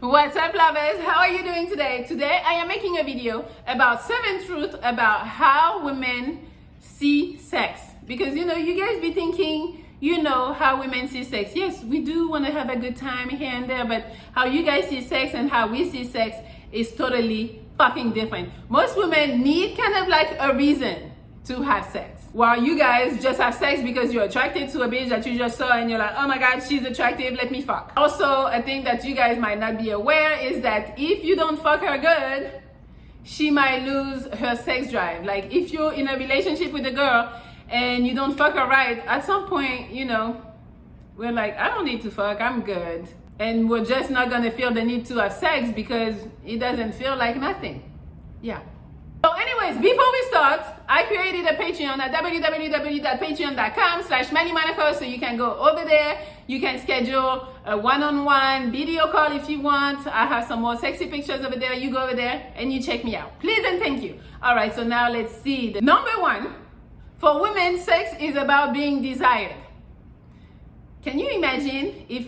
What's up, lovers? How are you doing today? Today I am making a video about 7 truths about how women see sex. Because you guys be thinking, how women see sex. Yes, we do want to have a good time here and there, but how you guys see sex and how we see sex is totally fucking different. Most women need kind of like a reason to have sex, while you guys just have sex because you're attracted to a bitch that you just saw and you're like, oh my god, she's attractive, let me fuck. Also, a thing that you guys might not be aware is that if you don't fuck her good, she might lose her sex drive. Like if you're in a relationship with a girl and you don't fuck her right, at some point, we're like, I don't need to fuck, I'm good. And we're just not gonna feel the need to have sex because it doesn't feel like nothing. Yeah. So anyways, before we start, I created a Patreon at www.patreon.com/MelliMonaco, so you can go over there. You can schedule a one-on-one video call if you want. I have some more sexy pictures over there. You go over there and you check me out. Please and thank you. All right, so now let's see. Number 1, for women, sex is about being desired. Can you imagine if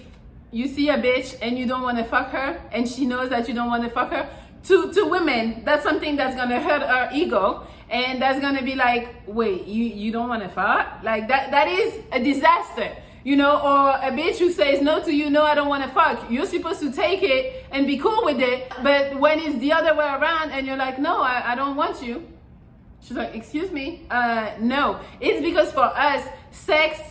you see a bitch and you don't want to fuck her and she knows that you don't want to fuck her? To women, that's something that's gonna hurt our ego, and that's gonna be like, wait, you don't want to fuck? Like that is a disaster, or a bitch who says no to you, no, I don't want to fuck. You're supposed to take it and be cool with it, but when it's the other way around and you're like, no, I don't want you, she's like, excuse me, no. It's because for us, sex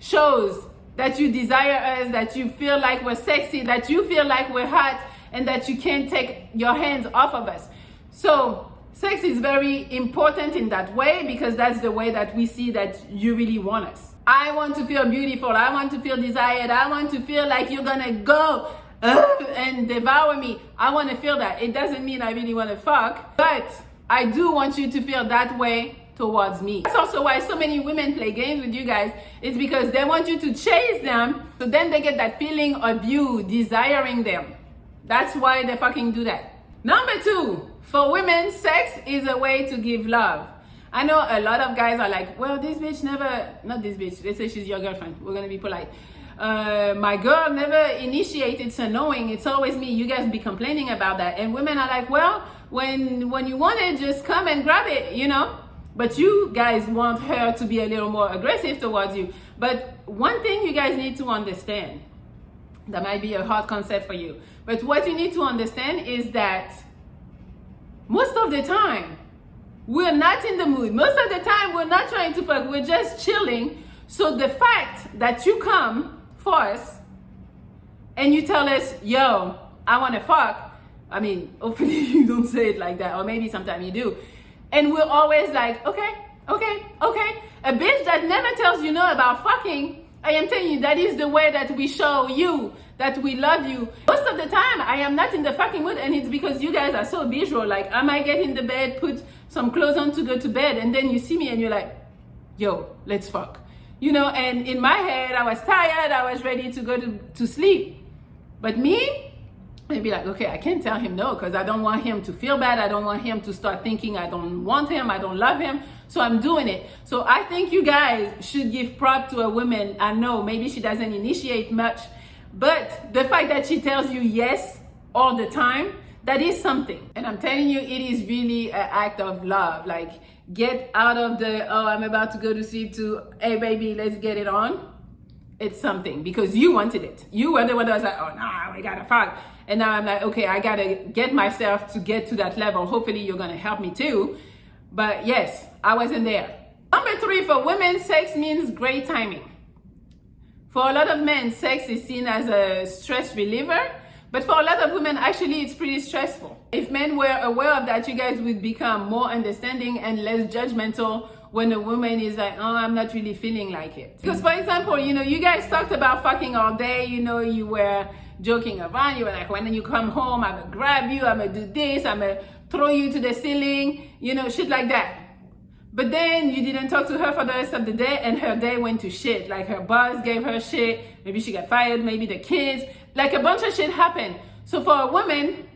shows that you desire us, that you feel like we're sexy, that you feel like we're hot, and that you can't take your hands off of us. So sex is very important in that way, because that's the way that we see that you really want us. I want to feel beautiful, I want to feel desired, I want to feel like you're gonna go and devour me. I want to feel that. It doesn't mean I really want to fuck, but I do want you to feel that way towards me. That's also why so many women play games with you guys. It's because they want you to chase them, so then they get that feeling of you desiring them. That's why they fucking do that. Number 2, for women, sex is a way to give love. I know a lot of guys are like, well, this bitch never, not this bitch, let's say she's your girlfriend, we're gonna be polite. My girl never initiated, so knowing it's always me. You guys be complaining about that. And women are like, well, when you want it, just come and grab it, But you guys want her to be a little more aggressive towards you. But one thing you guys need to understand, that might be a hard concept for you, but what you need to understand is that most of the time, we're not in the mood. Most of the time, we're not trying to fuck, we're just chilling. So the fact that you come for us and you tell us, yo, I wanna fuck, I mean, hopefully you don't say it like that, or maybe sometimes you do. And we're always like, okay. A bitch that never tells you no about fucking, I am telling you, that is the way that we show you that we love you. Most of the time, I am not in the fucking mood, and it's because you guys are so visual. Like, I might get in the bed, put some clothes on to go to bed, and then you see me and you're like, yo, let's fuck. And in my head, I was tired, I was ready to go to sleep. But me, I'd be like, okay, I can't tell him no, because I don't want him to feel bad. I don't want him to start thinking I don't want him, I don't love him. So I'm doing it. So I think you guys should give prop to a woman. I know maybe she doesn't initiate much, but the fact that she tells you yes all the time, that is something. And I'm telling you, it is really an act of love. Like, get out of the, oh, I'm about to go to sleep, to, hey baby, let's get it on. It's something, because you wanted it. You were the one that was like, oh no, we gotta fuck. And now I'm like, okay, I gotta get myself to get to that level. Hopefully you're gonna help me too. But yes, I wasn't there. Number 3, for women, sex means great timing. For a lot of men, sex is seen as a stress reliever, but for a lot of women, actually, it's pretty stressful. If men were aware of that, you guys would become more understanding and less judgmental when a woman is like, oh, I'm not really feeling like it. Because for example, you guys talked about fucking all day, you were joking around, you were like, when you come home, I'm gonna grab you, I'm gonna do this, I'm gonna throw you to the ceiling, shit like that. But then you didn't talk to her for the rest of the day, and her day went to shit. Like, her boss gave her shit, maybe she got fired, maybe the kids, like a bunch of shit happened. So for a woman,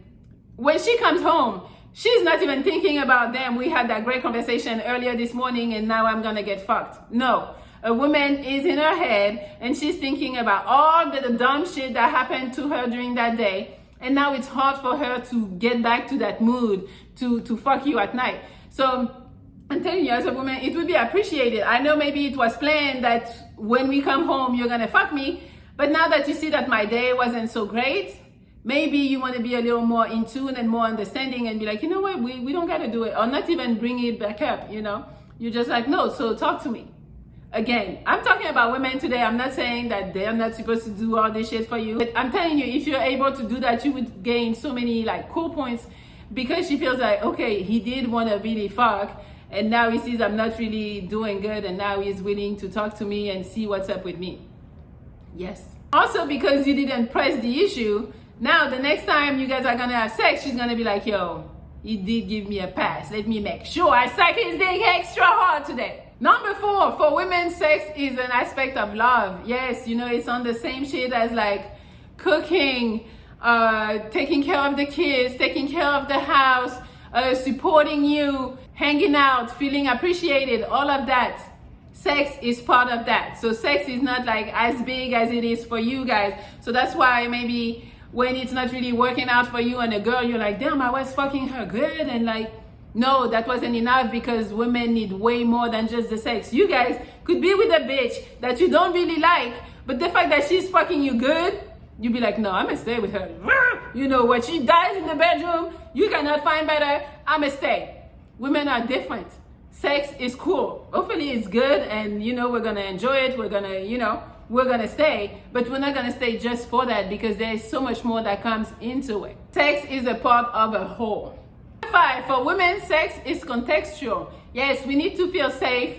when she comes home, she's not even thinking about, damn, we had that great conversation earlier this morning and now I'm gonna get fucked. No, a woman is in her head and she's thinking about all the dumb shit that happened to her during that day. And now it's hard for her to get back to that mood to fuck you at night. So I'm telling you, as a woman, it would be appreciated. I know maybe it was planned that when we come home, you're gonna fuck me. But now that you see that my day wasn't so great, maybe you want to be a little more in tune and more understanding and be like, you know what, we don't got to do it, or not even bring it back up, you know? You're just like, no, so talk to me. Again, I'm talking about women today. I'm not saying that they're not supposed to do all this shit for you. But I'm telling you, if you're able to do that, you would gain so many like cool points, because she feels like, okay, he did want to really fuck, and now he sees I'm not really doing good, and now he's willing to talk to me and see what's up with me. Yes. Also, because you didn't press the issue, now the next time you guys are gonna have sex, she's gonna be like, yo, he did give me a pass. Let me make sure I suck his dick extra hard today. Number 4, for women, sex is an aspect of love. Yes, you know, it's on the same shit as like cooking, taking care of the kids, taking care of the house, supporting you, hanging out, feeling appreciated, all of that. Sex is part of that. So sex is not like as big as it is for you guys. So that's why maybe when it's not really working out for you and a girl, you're like, damn, I was fucking her good, and like, no, that wasn't enough, because women need way more than just the sex. You guys could be with a bitch that you don't really like, but the fact that she's fucking you good, you'd be like, no, I'm gonna stay with her. You know, when she dies in the bedroom, you cannot find better, I'm gonna stay. Women are different. Sex is cool. Hopefully it's good, and you know, we're gonna enjoy it. We're gonna, you know, we're gonna stay, but we're not gonna stay just for that, because there's so much more that comes into it. Sex is a part of a whole. 5, for women, sex is contextual. Yes, we need to feel safe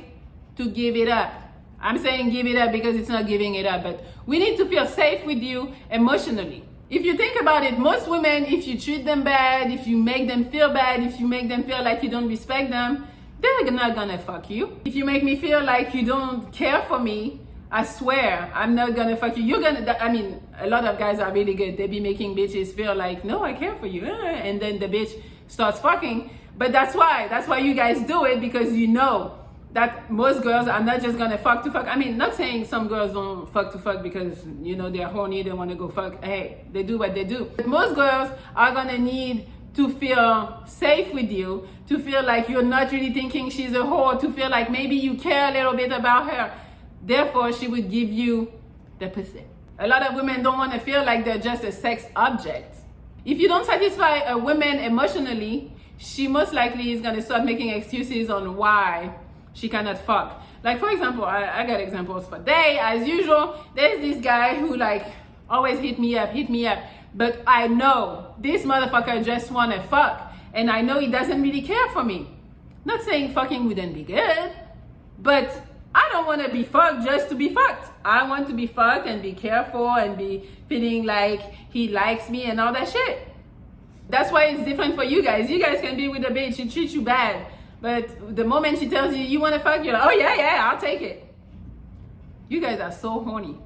to give it up. I'm saying give it up because it's not giving it up, but we need to feel safe with you emotionally. If you think about it, most women, if you treat them bad, if you make them feel bad, if you make them feel like you don't respect them, they're not gonna fuck you. If you make me feel like you don't care for me, I swear, I'm not gonna fuck you. You're gonna, I mean, a lot of guys are really good. They be making bitches feel like, no, I care for you. And then the bitch starts fucking. But that's why you guys do it, because you know that most girls are not just gonna fuck to fuck. I mean, not saying some girls don't fuck to fuck because, you know, they're horny, they wanna go fuck. Hey, they do what they do. But most girls are gonna need to feel safe with you, to feel like you're not really thinking she's a whore, to feel like maybe you care a little bit about her. Therefore, she would give you the pussy. A lot of women don't want to feel like they're just a sex object. If you don't satisfy a woman emotionally, she most likely is going to start making excuses on why she cannot fuck. Like, for example, I got examples for day. As usual, there's this guy who like always hit me up. But I know this motherfucker just want to fuck. And I know he doesn't really care for me. Not saying fucking wouldn't be good, but I don't want to be fucked just to be fucked. I want to be fucked and be careful and be feeling like he likes me and all that shit. That's why it's different for you guys. You guys can be with a bitch, she treats you bad, but the moment she tells you you want to fuck, you're like, oh yeah, I'll take it. You guys are so horny.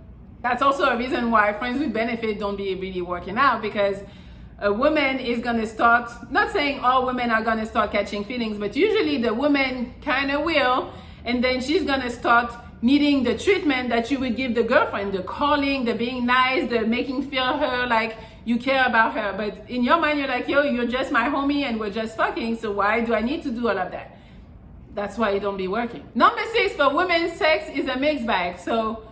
That's also a reason why friends with benefit don't be really working out, because a woman is gonna start, not saying all women are gonna start catching feelings, but usually the woman kind of will. And then she's gonna start needing the treatment that you would give the girlfriend, the calling, the being nice, the making feel her like you care about her. But in your mind, you're like, yo, you're just my homie and we're just fucking, so why do I need to do all of that? That's why it don't be working. Number 6, for women, sex is a mixed bag. So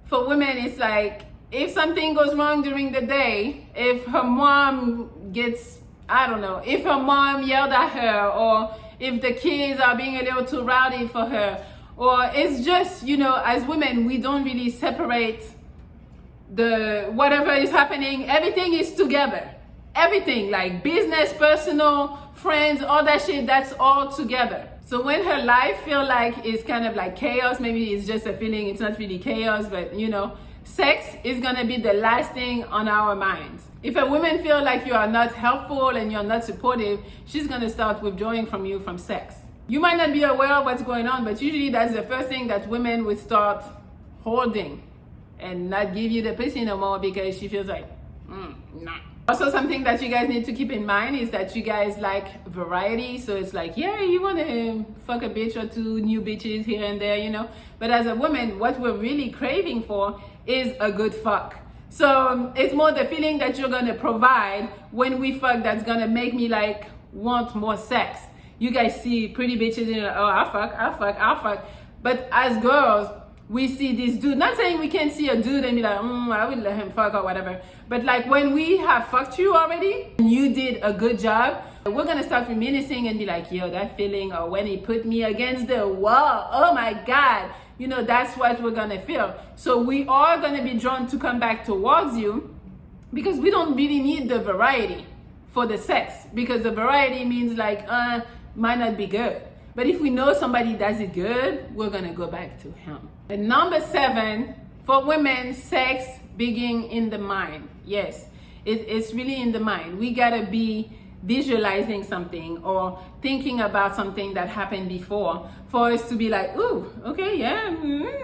for women, it's like, if something goes wrong during the day, if her mom gets, I don't know, if her mom yelled at her, or if the kids are being a little too rowdy for her, or it's just, you know, as women, we don't really separate the whatever is happening. Everything is together. Everything, like business, personal, friends, all that shit, that's all together. So when her life feel like it's kind of like chaos, maybe it's just a feeling, it's not really chaos, but you know, sex is gonna be the last thing on our minds. If a woman feel like you are not helpful and you're not supportive, she's gonna start withdrawing from you from sex. You might not be aware of what's going on, but usually that's the first thing that women would start holding and not give you the pussy no more, because she feels like, nah. Also, something that you guys need to keep in mind is that you guys like variety. So it's like, yeah, you want to fuck a bitch or 2 new bitches here and there, you know. But as a woman, what we're really craving for is a good fuck. So it's more the feeling that you're gonna provide when we fuck that's gonna make me like want more sex. You guys see pretty bitches and you're like, oh, I'll fuck. But as girls, we see this dude, not saying we can't see a dude and be like, I would let him fuck or whatever. But like when we have fucked you already, and you did a good job, we're gonna start reminiscing and be like, yo, that feeling, or when he put me against the wall, oh my God. You know, that's what we're gonna feel. So we are gonna be drawn to come back towards you because we don't really need the variety for the sex, because the variety means like, might not be good. But if we know somebody does it good, we're gonna go back to him. And number 7, for women, sex begin in the mind. Yes, it's really in the mind. We gotta be visualizing something or thinking about something that happened before for us to be like, ooh, okay, yeah,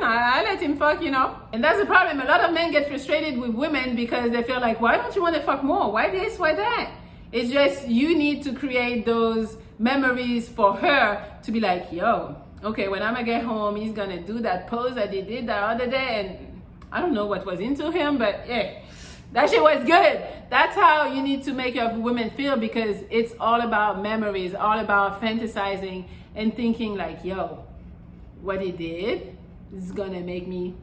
I let him fuck, you know. And that's the problem. A lot of men get frustrated with women because they feel like, why don't you want to fuck more? Why this, why that? It's just, you need to create those memories for her to be like, yo, okay, when I'm gonna get home, he's gonna do that pose that he did the other day, and I don't know what was into him, but yeah, that shit was good. That's how you need to make your women feel, because it's all about memories, all about fantasizing and thinking like, yo, what he did is gonna make me,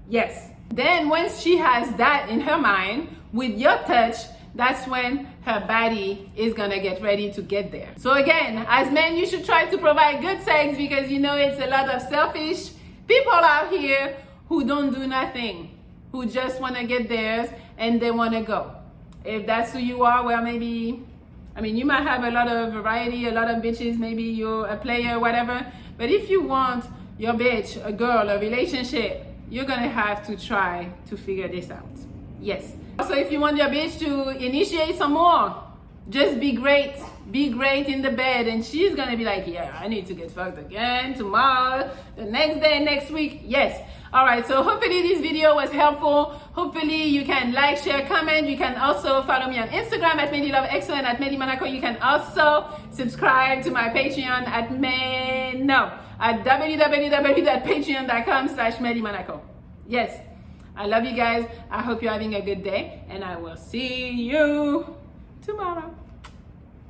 yes. Then once she has that in her mind with your touch, that's when her body is gonna get ready to get there. So again, as men, you should try to provide good sex, because you know it's a lot of selfish people out here who don't do nothing, who just wanna get theirs and they wanna go. If that's who you are, well, maybe, I mean, you might have a lot of variety, a lot of bitches, maybe you're a player, whatever. But if you want your bitch, a girl, a relationship, you're gonna have to try to figure this out. Yes. So if you want your bitch to initiate some more, just be great in the bed, and she's gonna be like, yeah, I need to get fucked again tomorrow, the next day, next week. Yes. All right, so hopefully this video was helpful. Hopefully you can like, share, comment. You can also follow me on Instagram at MelliLoveXO and at Melli Monaco. You can also subscribe to my Patreon at www.patreon.com/MelliMonaco. Yes, I love you guys. I hope you're having a good day, and I will see you tomorrow.